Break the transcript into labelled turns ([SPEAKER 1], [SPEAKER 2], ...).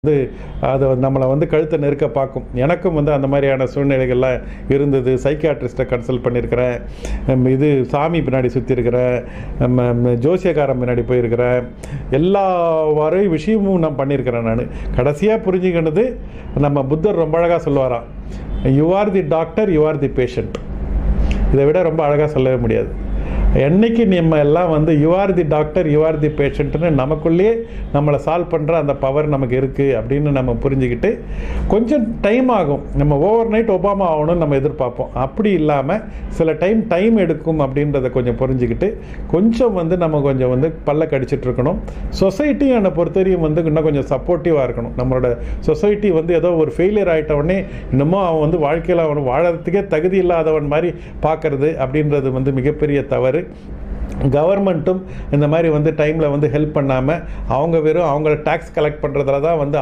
[SPEAKER 1] வந்து அதை நம்மளை வந்து கழுத்தை நெருக்க பார்க்கும். எனக்கும் வந்து அந்த மாதிரியான சூழ்நிலைகள்லாம் இருந்தது. சைக்கியாட்ரிஸ்ட்டை கன்சல்ட் பண்ணியிருக்கிறேன், இது சாமி பின்னாடி சுற்றிருக்கிறேன், ஜோசியக்காரன் பின்னாடி போயிருக்கிறேன், எல்லா வரை விஷயமும் நான் பண்ணியிருக்கிறேன். நான் கடைசியாக புரிஞ்சுக்கினது, நம்ம புத்தர் ரொம்ப அழகாக சொல்லுவாராம், you are the doctor, you are the patient. இதை விட ரொம்ப அழகாக சொல்லவே முடியாது. என்னைக்கு நம்ம எல்லாம் வந்து you are the doctor, you are the பேஷண்ட்னு நமக்குள்ளேயே நம்மளை சால்வ் பண்ணுற அந்த பவர் நமக்கு இருக்குது அப்படின்னு நம்ம புரிஞ்சுக்கிட்டு, கொஞ்சம் டைம் ஆகும். நம்ம ஓவர் நைட் ஒபாமா ஆகணும்னு நம்ம எதிர்பார்ப்போம். அப்படி இல்லாமல் சில டைம் எடுக்கும் அப்படின்றத கொஞ்சம் புரிஞ்சுக்கிட்டு, கொஞ்சம் வந்து நம்ம கொஞ்சம் வந்து பல்ல கடிச்சிட்டு இருக்கணும். சொசைட்டி என்னை பொறுத்தவரையும் வந்து இன்னும் கொஞ்சம் சப்போர்ட்டிவாக இருக்கணும். நம்மளோட சொசைட்டி வந்து ஏதோ ஒரு ஃபெயிலியர் ஆகிட்டவொடனே இன்னமும் அவன் வந்து வாழ்க்கையில் அவன் வாழறதுக்கே தகுதி இல்லாதவன் மாதிரி பார்க்கறது அப்படின்றது வந்து மிகப்பெரிய தவறு. கவர்மெண்ட்டும் இந்த மாதிரி வந்து டைமில் வந்து ஹெல்ப் பண்ணாமல் அவங்க வெறும் அவங்கள டேக்ஸ் கலெக்ட் பண்ணுறதுல தான் வந்து